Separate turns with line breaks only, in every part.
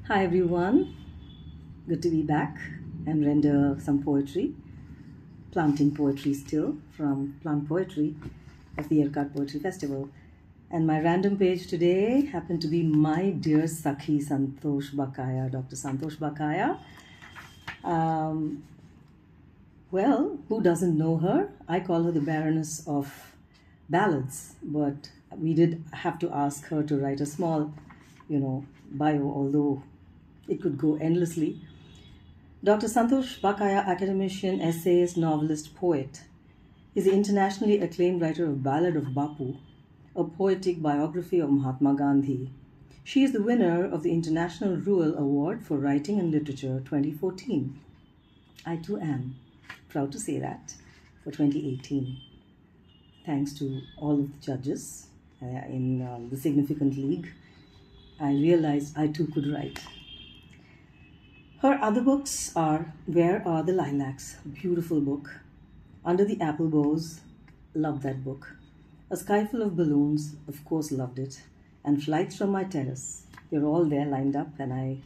Hi everyone, good to be back and render some poetry, planting poetry still from Plant Poetry of the Yerkat Poetry Festival. And my random page today happened to be my dear Sakhi Santosh Bakaya, Dr. Santosh Bakaya. Well, who doesn't know her? I call her the Baroness of Ballads, but we did have to ask her to write a small, bio, although it could go endlessly. Dr. Santosh Bakaya, academician, essayist, novelist, poet, is the internationally acclaimed writer of Ballad of Bapu, a poetic biography of Mahatma Gandhi. She is the winner of the International Ruel Award for Writing and Literature 2014. I too am proud to say that for 2018. Thanks to all of the judges in the Significant League, I realized I too could write. Her other books are Where Are the Lilacs? A beautiful book. Under the Apple Boughs, loved that book. A Sky Full of Balloons, of course loved it. And Flights from My Terrace. They're all there lined up and I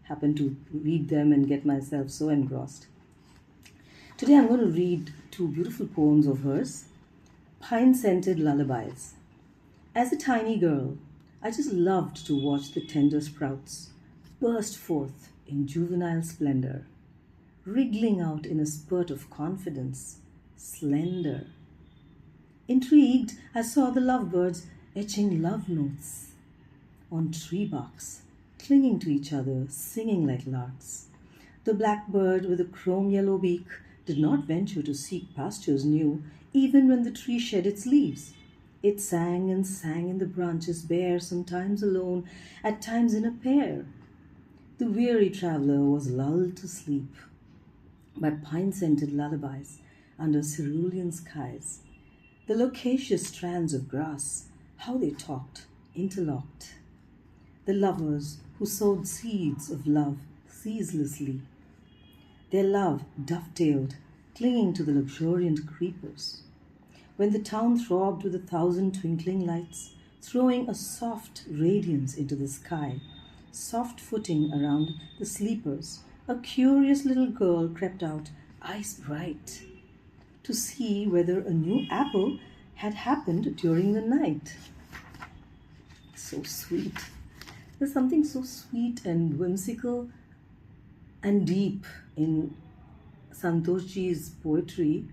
happen to read them and get myself so engrossed. Today I'm going to read two beautiful poems of hers, Pine-Scented Lullabies. As a tiny girl, I just loved to watch the tender sprouts burst forth in juvenile splendor, wriggling out in a spurt of confidence, slender. Intrigued, I saw the lovebirds etching love notes on tree barks, clinging to each other, singing like larks. The blackbird with a chrome yellow beak did not venture to seek pastures new, even when the tree shed its leaves. It sang and sang in the branches bare, sometimes alone, at times in a pair. The weary traveler was lulled to sleep by pine-scented lullabies under cerulean skies. The loquacious strands of grass, how they talked, interlocked. The lovers who sowed seeds of love ceaselessly. Their love dovetailed, clinging to the luxuriant creepers. When the town throbbed with 1,000 twinkling lights, throwing a soft radiance into the sky, soft footing around the sleepers, a curious little girl crept out, eyes bright, to see whether a new apple had happened during the night. So sweet. There's something so sweet and whimsical and deep in Santoshji's poetry.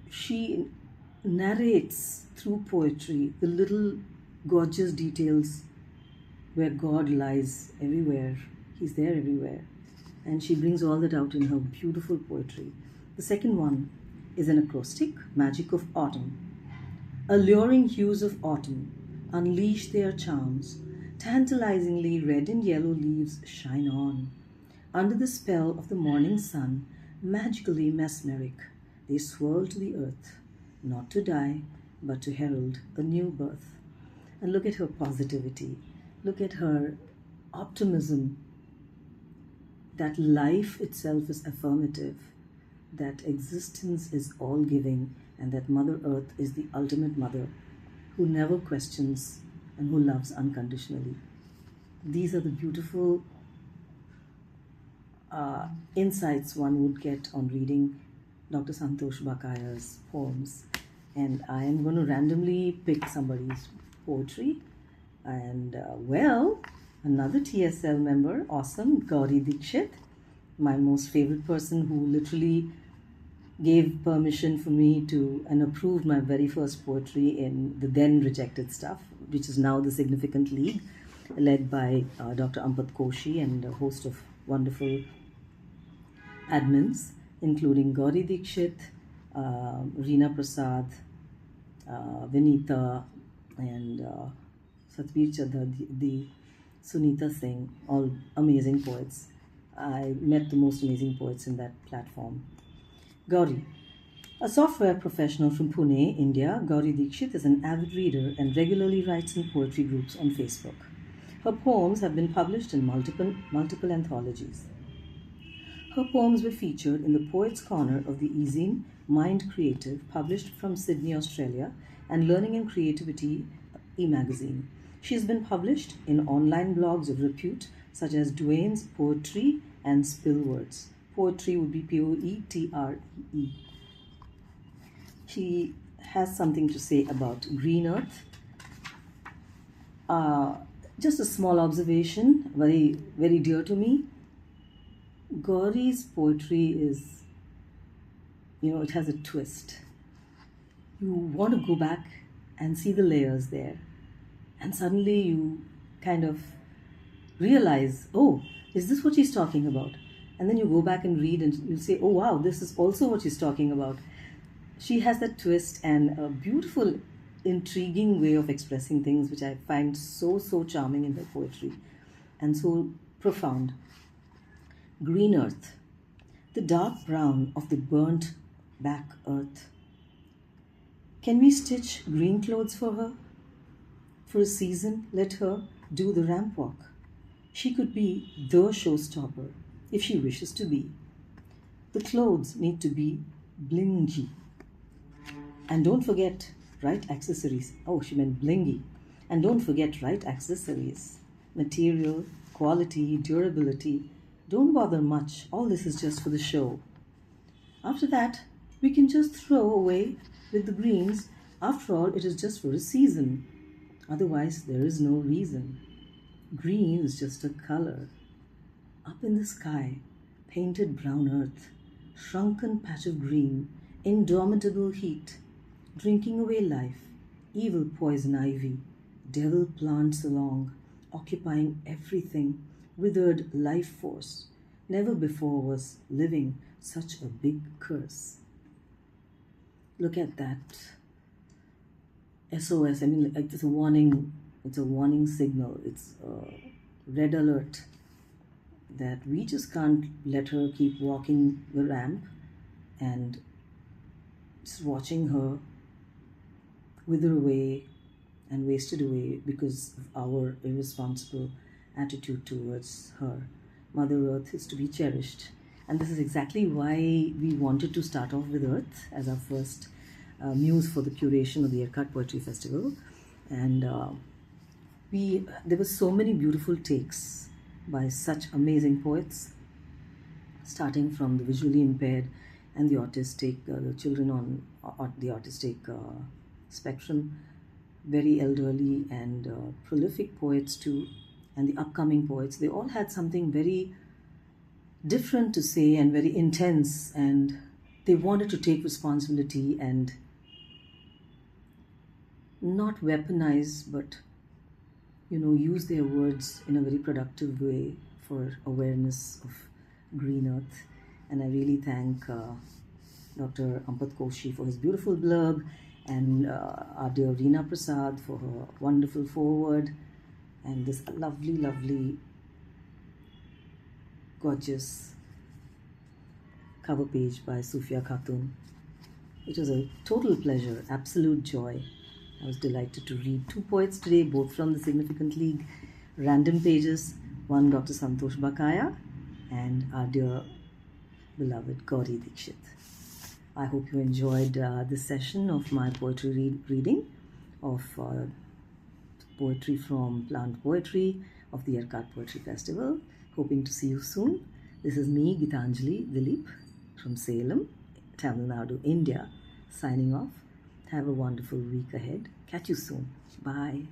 She narrates through poetry the little gorgeous details where God lies everywhere. He's there everywhere. And she brings all that out in her beautiful poetry. The second one is an acrostic, Magic of Autumn. Alluring hues of autumn unleash their charms. Tantalizingly red and yellow leaves shine on. Under the spell of the morning sun, magically mesmeric, they swirl to the earth, not to die, but to herald a new birth. And look at her positivity. Look at her optimism that life itself is affirmative, that existence is all giving, and that Mother Earth is the ultimate mother who never questions and who loves unconditionally. These are the beautiful insights one would get on reading Dr. Santosh Bakaya's poems. And I am going to randomly pick somebody's poetry. And another TSL member, awesome, Gauri Dikshit, my most favorite person who literally gave permission for me to and approved my very first poetry in the then rejected stuff, which is now the Significant League, led by Dr. Ampat Koshi and a host of wonderful admins, including Gauri Dikshit, Reena Prasad, Vinita, and Satbir Chadha, the Sunita Singh, all amazing poets. I met the most amazing poets in that platform. Gauri. A software professional from Pune, India, Gauri Dikshit is an avid reader and regularly writes in poetry groups on Facebook. Her poems have been published in multiple anthologies. Her poems were featured in the Poets' Corner of the e-zine Mind Creative, published from Sydney, Australia, and Learning and Creativity e-magazine. She's been published in online blogs of repute such as Duane's Poetry and Spillwords. Poetry would be Poetree. She has something to say about Green Earth. Just a small observation, very, very dear to me. Gauri's poetry is, it has a twist. You want to go back and see the layers there, and suddenly you kind of realize, oh, is this what she's talking about? And then you go back and read and you say, oh wow, this is also what she's talking about. She has that twist and a beautiful, intriguing way of expressing things, which I find so, so charming in her poetry and so profound. Green Earth, the dark brown of the burnt back earth. Can we stitch green clothes for her? For a season, let her do the ramp walk. She could be the showstopper if she wishes to be. The clothes need to be blingy. And don't forget right accessories. Oh, she meant blingy. And don't forget right accessories. Material, quality, durability. Don't bother much. All this is just for the show. After that, we can just throw away with the greens. After all, it is just for a season. Otherwise, there is no reason. Green is just a color. Up in the sky, painted brown earth, shrunken patch of green, indomitable heat, drinking away life, evil poison ivy, devil plants along, occupying everything, withered life force. Never before was living such a big curse. Look at that. SOS, I mean, like it's a warning signal. It's a red alert that we just can't let her keep walking the ramp and just watching her wither away and wasted away because of our irresponsible attitude towards her. Mother Earth is to be cherished. And this is exactly why we wanted to start off with Earth as our first muse for the curation of the Yercaud Poetry Festival. And there were so many beautiful takes by such amazing poets, starting from the visually impaired and the autistic, the children on the autistic spectrum, very elderly and prolific poets too, and the upcoming poets. They all had something very different to say and very intense, and they wanted to take responsibility and not weaponize, but use their words in a very productive way for awareness of Green Earth. And I really thank Dr. Ampat Koshi for his beautiful blurb, and our dear Reena Prasad for her wonderful foreword, and this lovely, lovely, gorgeous cover page by Sufia Khatun. It was a total pleasure, absolute joy. I was delighted to read two poets today, both from the Significant League random pages. One, Dr. Santosh Bakaya, and our dear beloved Gauri Dikshit. I hope you enjoyed this session of my poetry reading of poetry from Plant Poetry of the Yercaud Poetry Festival. Hoping to see you soon. This is me, Gitanjali Dilip, from Salem, Tamil Nadu, India, signing off. Have a wonderful week ahead. Catch you soon. Bye.